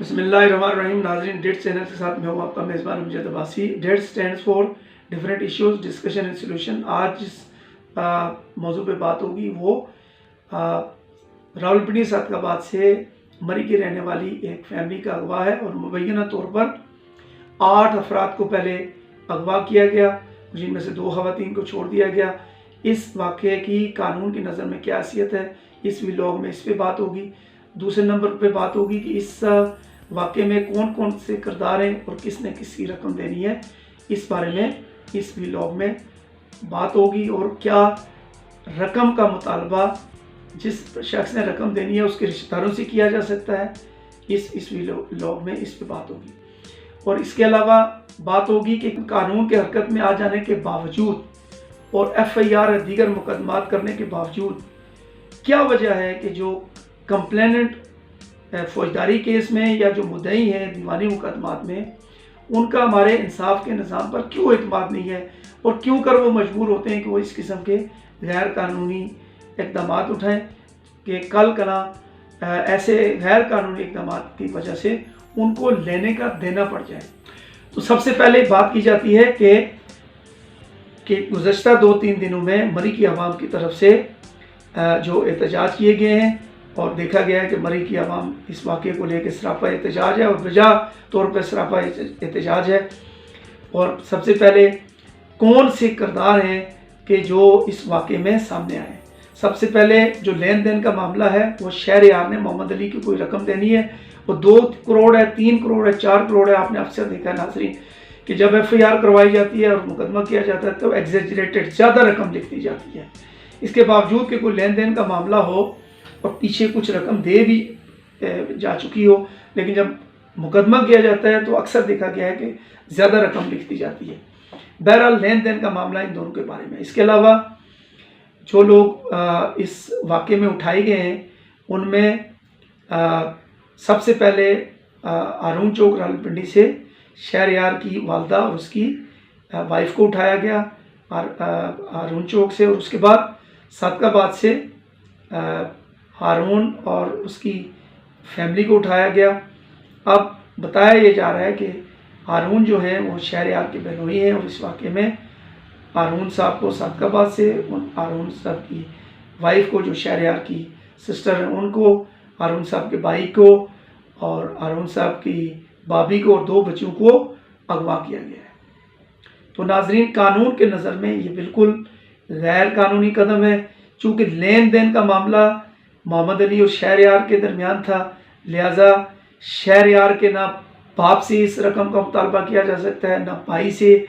बिस्मिल्लाहिर्रहमानिर्रहीम। नाज़रीन, date channel के साथ मैं हूँ आपका मेज़बान Amjad Abbasi. Date stands for different issues discussion and solution. आज जिस मौजू पे बात होगी वो रावलपिंडी सदकाबाद से मरी की रहने वाली एक फैमिली का अगवा है और मुबैना तौर पर 8 अफराद को पहले अगवा किया गया, जिनमें से 2 ख़वातीन को छोड़ दिया गया। इस वाक़े की कानून की नज़र में क्या हैसियत है, इस व्लॉग में इस पे बात होगी। दूसरे नंबर पे बात होगी कि इस वाक़े में कौन कौन से किरदार हैं और किसने किसकी रकम देनी है, इस बारे में इस व्लॉग में बात होगी। और क्या रकम का मुतालबा जिस शख्स ने रकम देनी है उसके रिश्तेदारों से किया जा सकता है, इस व्लॉग में इस पे बात होगी। और इसके अलावा बात होगी कि कानून के हरकत में आ जाने के बावजूद और FIR दीगर मुकदमात करने के बावजूद क्या वजह है कि जो कंप्लेनेंट फौजदारी केस में या जो मुद्दई हैं दीवानी मुकदमात में, उनका हमारे इंसाफ के निज़ाम पर क्यों एतमाद नहीं है और क्यों कर वो मजबूर होते हैं कि वो इस किस्म के गैर कानूनी इक़दाम उठाएं कि कल कला ऐसे गैर कानूनी इक़दाम की वजह से उनको लेने का देना पड़ जाए। तो सबसे पहले बात की जाती है कि गुज़श्ता 2-3 दिनों में मरी की आवाम की तरफ से जो एहतजाज किए गए हैं और देखा गया है कि मरी की आवाम इस वाक़े को लेकर सरापा एहतजाज है और वजह तौर पर सरापा एहतजाज है। और सबसे पहले कौन से किरदार हैं कि जो इस वाक़े में सामने आए। सबसे पहले जो लेन देन का मामला है वो शहरयार ने मोहम्मद अली की कोई रकम देनी है, वो 2 करोड़ है, 3 करोड़ है, 4 करोड़ है। आपने अक्सर देखा नाज़रीन कि जब FIR करवाई जाती है और मुकदमा किया जाता है तो एग्जेजरेटेड ज़्यादा रकम लिख दी जाती है। इसके बावजूद कि कोई लेन देन का मामला हो और पीछे कुछ रकम दे भी जा चुकी हो, लेकिन जब मुकदमा किया जाता है तो अक्सर देखा गया है कि ज़्यादा रकम लिख दी जाती है। बहरहाल लेन देन का मामला इन दोनों के बारे में। इसके अलावा जो लोग इस वाक़े में उठाए गए हैं उनमें सबसे पहले हारून चौक रावलपिंडी से शहरयार की वालदा और उसकी वाइफ को उठाया गया हारून चौक से, और उसके बाद सदकाबाद से हारून और उसकी फैमिली को उठाया गया। अब बताया ये जा रहा है कि हारून जो है वो शहरयार के बहनोई हैं और इस वाक़े में हारून साहब को सदकाबाद से, हारून साहब की वाइफ को जो शहरयार की सिस्टर हैं उनको, हारून साहब के भाई को और हारून साहब की भाभी को और 2 बच्चों को अगवा किया गया है। तो नाजरीन, कानून के नज़र में ये बिल्कुल गैर कानूनी कदम है। चूँकि लेन देन का मामला मोहम्मद अली और शहरयार के दरमियान था, लिहाजा शहरयार के ना बाप से इस रकम का मुतालबा किया जा सकता है ना भाई से,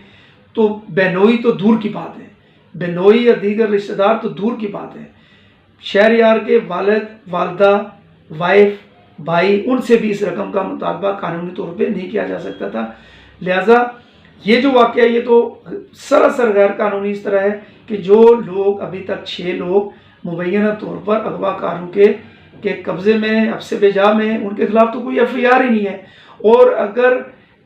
तो बहनोई तो दूर की बात है, बहनोई या दीगर रिश्तेदार तो दूर की बात है। शहरयार के वालिद, वालदा, वाइफ, भाई, उनसे भी इस रकम का मुतालबा कानूनी तौर पे नहीं किया जा सकता था। लिहाजा ये जो वाक़या ये तो सरासर गैर कानूनी इस तरह है कि जो लोग अभी तक 6 लोग मुबैना तौर पर अगवाकारों के कब्ज़े में, हब्से बेजा में, उनके खिलाफ तो कोई FIR ही नहीं है। और अगर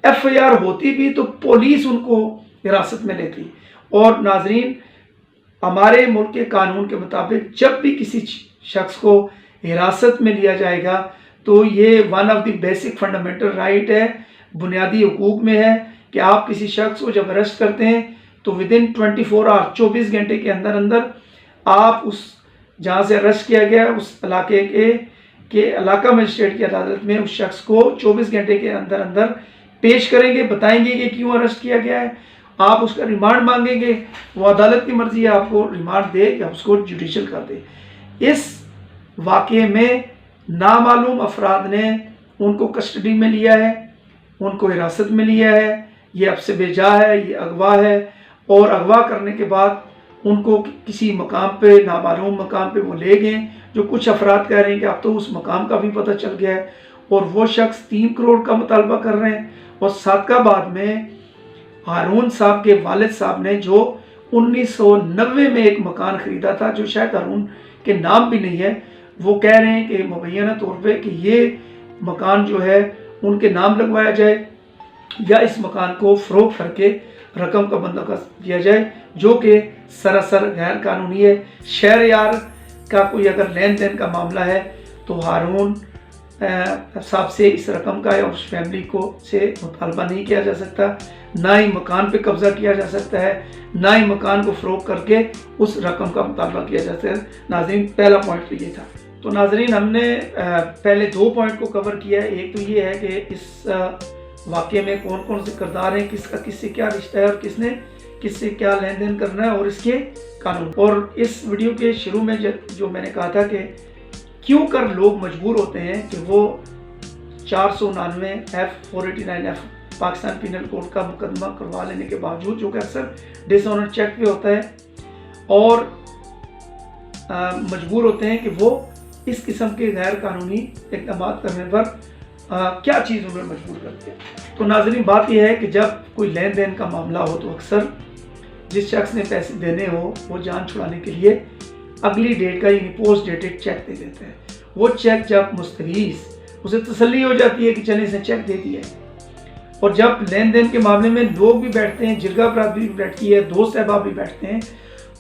FIR होती भी तो पुलिस उनको हिरासत में लेती। और नाजरीन, हमारे मुल्क के कानून के मुताबिक जब भी किसी शख्स को हिरासत में लिया जाएगा तो ये one of the basic fundamental right है, बुनियादी हुकूक में है कि आप किसी शख्स को जब अरेस्ट करते हैं तो विदिन 24 आवर, 24 घंटे के अंदर अंदर आप उस जहाँ से अरेस्ट किया गया उस इलाके के इलाका मजिस्ट्रेट की अदालत में उस शख्स को 24 घंटे के अंदर अंदर पेश करेंगे, बताएंगे कि क्यों अरेस्ट किया गया है। आप उसका रिमांड मांगेंगे, वो अदालत की मर्जी है आपको रिमांड दे या उसको जुडिशल कर दे। इस वाक़े में नामालूम अफराद ने उनको कस्टडी में लिया है, उनको हिरासत में लिया है, ये अब से बेजा है, ये अगवा है। और अगवा करने के बाद उनको किसी मकाम पे, नामालूम मकाम पे वो ले गए, जो कुछ अफराद कह रहे हैं कि अब तो उस मकाम का भी पता चल गया है, और वो शख्स 3 करोड़ का मुतालबा कर रहे हैं। और सदकाबाद में हारून साहब के वालिद साहब ने जो 1990 में एक मकान ख़रीदा था, जो शायद हारून के नाम भी नहीं है, वो कह रहे हैं कि मुबैना तौर पे कि ये मकान जो है उनके नाम लगवाया जाए या इस मकान को फ़रोख्त करके रकम का बंदोबस्त किया जाए, जो कि सरासर गैर कानूनी है। शहरयार का कोई अगर लेन देन का मामला है तो हारून साहब से इस रकम का या उस फैमिली को से मुतालबा नहीं किया जा सकता, ना ही मकान पे कब्जा किया जा सकता है, ना ही मकान को फ़रोख्त करके उस रकम का मुतालबा किया जा सकता है। नाज़रीन, पहला पॉइंट तो ये था। तो नाज़रीन, हमने पहले 2 पॉइंट को कवर किया है। एक तो ये है कि इस वाक़े में कौन कौन से किरदार हैं, किसका किससे क्या रिश्ता है और किसने किससे क्या लेन देन करना है और इसके कानून। और इस वीडियो के शुरू में जो मैंने कहा था कि क्यों कर लोग मजबूर होते हैं कि वो 499F 489F Pakistan penal code का मुकदमा करवा लेने के बावजूद, जो कि अक्सर डिसऑनर चेक पे होता है, और मजबूर होते हैं कि वो इस किस्म के गैर कानूनी इक़दाम करने पर क्या चीज़ उन्हें मजबूर करती है। तो नाज़रीन, बात यह है कि जब कोई लेन देन का मामला हो तो अक्सर जिस शख्स ने पैसे देने हो वो जान छुड़ाने के लिए अगली डेट का यानी पोस्ट डेटेड चेक दे देते हैं। वो चेक जब मुस्तगीस उसे तसल्ली हो जाती है कि चले इसने चेक दे दिया है, और जब लेन देन के मामले में लोग भी बैठते हैं, जिरगा बरादरी भी बैठती है, दोस्त अहबाब भी बैठते हैं,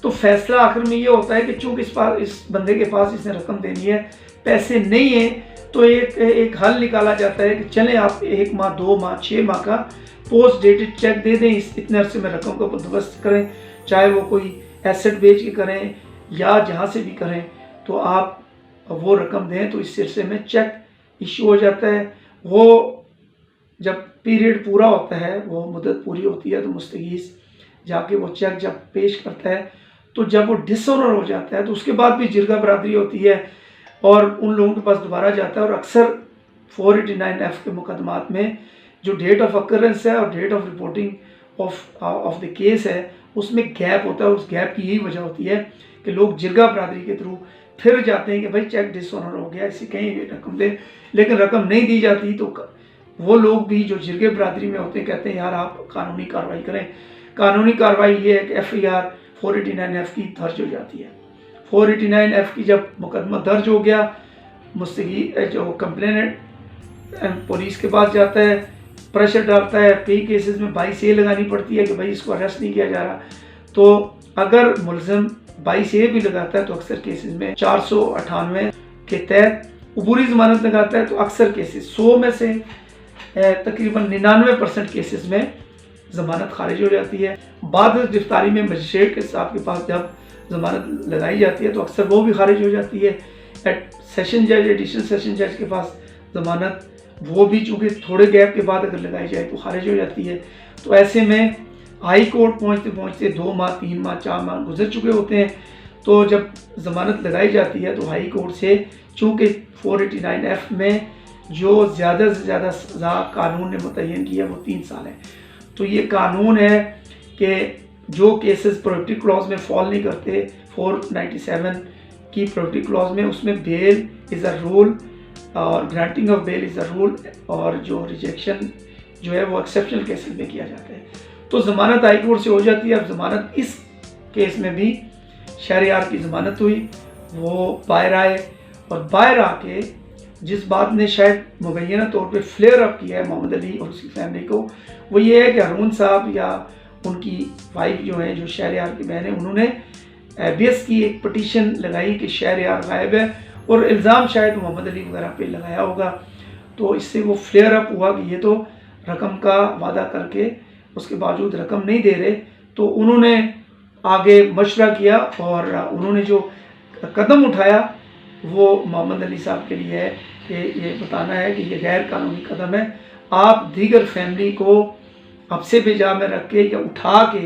तो फैसला आखिर में ये होता है कि चूँकि इस बंदे के पास इसने रकम देनी है, पैसे नहीं है, तो एक हल निकाला जाता है कि चलें आप 1 माह 2 माह 6 माह का पोस्ट डेटेड चेक दे दें, इतने अरसे में रकम का बंदोबस्त करें, चाहे वो कोई एसेट बेच के करें या जहाँ से भी करें, तो आप वो रकम दें तो इस सिलसिले में चेक इशू हो जाता है। वो जब पीरियड पूरा होता है, वो मुद्दत पूरी होती है, तो मुस्तगीस जाके वो चेक जब पेश करता है, तो जब वो डिसऑनर हो जाता है तो उसके बाद भी जिरगा बरादरी होती है और उन लोगों के पास दोबारा जाता है। और अक्सर 489F के मुकदमात में जो डेट ऑफ अकरेंस है और date of reporting of the case है, उसमें गैप होता है, और उस गैप की यही वजह होती है कि लोग जिरगा बरादरी के थ्रू फिर जाते हैं कि भाई चेक डिसऑनर हो गया, इसे कहीं रकम दे, लेकिन रकम नहीं दी जाती, तो वो लोग भी जो जिरगे बरादरी में होते हैं कहते हैं यार आप कानूनी कार्रवाई करें। कानूनी कार्रवाई ये है कि FIR 489F की दर्ज हो जाती है। 489F की जब मुकदमा दर्ज हो गया, मुस्तगी जो कंप्लेनेंट पुलिस के पास जाता है, प्रेशर डालता है, कई केसेस में 22A लगानी पड़ती है कि भाई इसको अरेस्ट नहीं किया जा रहा। तो अगर मुलज़िम 22A भी लगाता है तो अक्सर केसेस में 498 के तहत अबूरी ज़मानत लगाता है, तो अक्सर केसेस 100 में से तकरीबन 99% केसेस में ज़मानत खारिज हो जाती है। बाद गिरफ्तारी में मजिस्ट्रेट के साहब के पास जब ज़मानत लगाई जाती है तो अक्सर वो भी खारिज हो जाती है। सेशन जज, एडिशनल सेशन जज के पास ज़मानत वो भी चूँकि थोड़े गैप के बाद अगर लगाई जाए तो खारिज हो जाती है। तो ऐसे में हाई कोर्ट पहुँचते पहुँचते 2 माह 3 माह 4 माह गुजर चुके होते हैं। तो जब ज़मानत लगाई जाती है तो हाई कोर्ट से चूँकि 489F में जो ज़्यादा से ज़्यादा सज़ा कानून ने मुतय्यन की है वो 3 साल है। तो ये कानून है कि जो केसेस प्रोहिबिटेड क्लॉज में फॉल नहीं करते, 497 की प्रोहिबिटेड क्लॉज में, उसमें बेल इज़ अ रूल और granting of bail is a rule, और जो रिजेक्शन जो है वो एक्सेप्शनल केसेस में किया जाता है। तो ज़मानत हाई कोर्ट से हो जाती है। अब ज़मानत इस केस में भी शहरयार की ज़मानत हुई, वो बाहर आए, और बाहर आके जिस बात ने शायद मुबैना तौर पे फ्लेयर अप किया है मोहम्मद अली और उसकी फैमिली को, वो ये है कि हारून साहब या उनकी वाइफ जो है, जो शहरयार की बहन है, उन्होंने एबियस की एक पटिशन लगाई कि शहरयार गायब है, और इल्ज़ाम शायद मोहम्मद अली वगैरह पे लगाया होगा। तो इससे वो फ्लेयर अप हुआ कि ये तो रकम का वादा करके उसके बावजूद रकम नहीं दे रहे। तो उन्होंने आगे मशवरा किया और उन्होंने जो कदम उठाया वो मोहम्मद अली साहब के लिए है कि ये बताना है कि ये गैर कानूनी कदम है। आप दीगर फैमिली को हफ्से बेजा में रख के या उठा के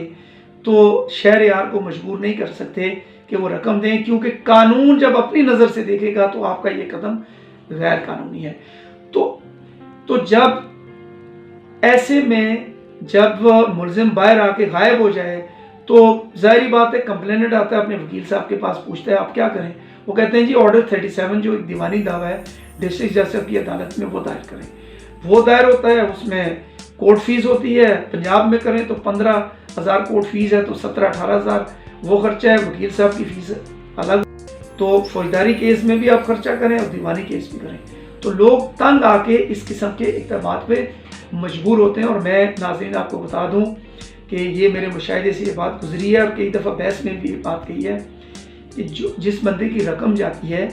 तो शहरयार को मजबूर नहीं कर सकते कि वो रकम दें, क्योंकि कानून जब अपनी नज़र से देखेगा तो आपका ये कदम गैर कानूनी है। तो जब ऐसे में जब मुलजिम बाहर आके गायब हो जाए तो ज़ाहिरी बात है कंप्लेनेंट आता है अपने वकील साहब के पास, पूछता है आप क्या करें। वो कहते हैं जी ऑर्डर 37 जो एक दीवानी दावा है डिस्ट्रिक्ट जज की अदालत में वो दायर करें। वो दायर होता है, उसमें कोर्ट फीस होती है। पंजाब में करें तो 15,000 कोर्ट फीस है, तो 17-18,000 वो खर्चा है। वकील साहब की फीस अलग। तो फौजदारी केस में भी आप खर्चा करें और दीवानी केस भी करें। तो लोग तंग आके इस किस्म के इक़दामात पे मजबूर होते हैं। और मैं नाज़रीन आपको बता दूं कि ये मेरे मुशाहिदे से ये बात गुजरी है और कई दफ़ा बहस में भी बात कही है कि जिस बंदे की रकम जाती है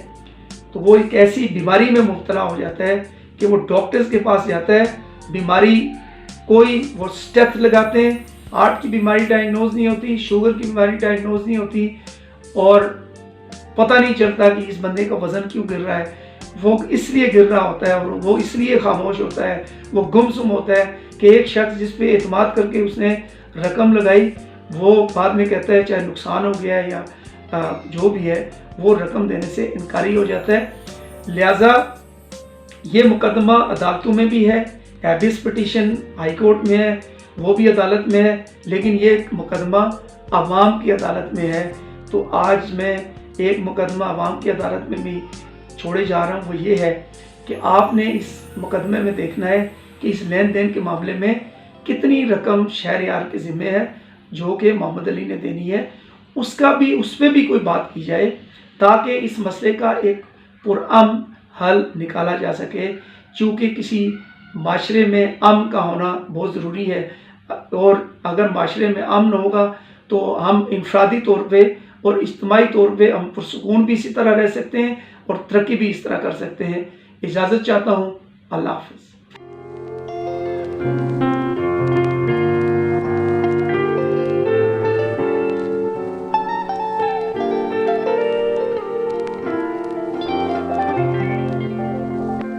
تو وہ ایک ایسی بیماری میں مبتلا ہو جاتا ہے کہ وہ ڈاکٹرز کے پاس جاتا ہے، بیماری کوئی وہ اسٹیپ لگاتے ہیں، ہارٹ کی بیماری ڈائگنوز نہیں ہوتی، شوگر کی بیماری ڈائگنوز نہیں ہوتی، اور پتہ نہیں چلتا کہ اس بندے کا وزن کیوں گر رہا ہے۔ وہ اس لیے گر رہا ہوتا ہے اور وہ اس لیے خاموش ہوتا ہے، وہ گمسم ہوتا ہے کہ ایک شخص جس پہ اعتماد کر کے اس نے رقم لگائی، وہ بعد میں کہتا ہے چاہے نقصان ہو گیا ہے یا جو بھی ہے، وہ رقم دینے سے انکاری ہو جاتا ہے۔ لہٰذا یہ مقدمہ عدالتوں میں بھی ہے، ہیبیس پٹیشن ہائی کورٹ میں ہے، وہ بھی عدالت میں ہے، لیکن یہ مقدمہ عوام کی عدالت میں ہے۔ تو آج میں ایک مقدمہ عوام کی عدالت میں بھی چھوڑے جا رہا ہوں، وہ یہ ہے کہ آپ نے اس مقدمے میں دیکھنا ہے کہ اس لین دین کے معاملے میں کتنی رقم شہریار کے ذمہ ہے جو کہ محمد علی نے دینی ہے، اس پہ بھی کوئی بات کی جائے تاکہ اس مسئلے کا ایک پرامن حل نکالا جا سکے، چونکہ کسی معاشرے میں امن کا ہونا بہت ضروری ہے، اور اگر معاشرے میں امن ہوگا تو ہم انفرادی طور پہ اور اجتماعی طور پہ ہم پرسکون بھی اسی طرح رہ سکتے ہیں اور ترقی بھی اس طرح کر سکتے ہیں۔ اجازت چاہتا ہوں، اللہ حافظ۔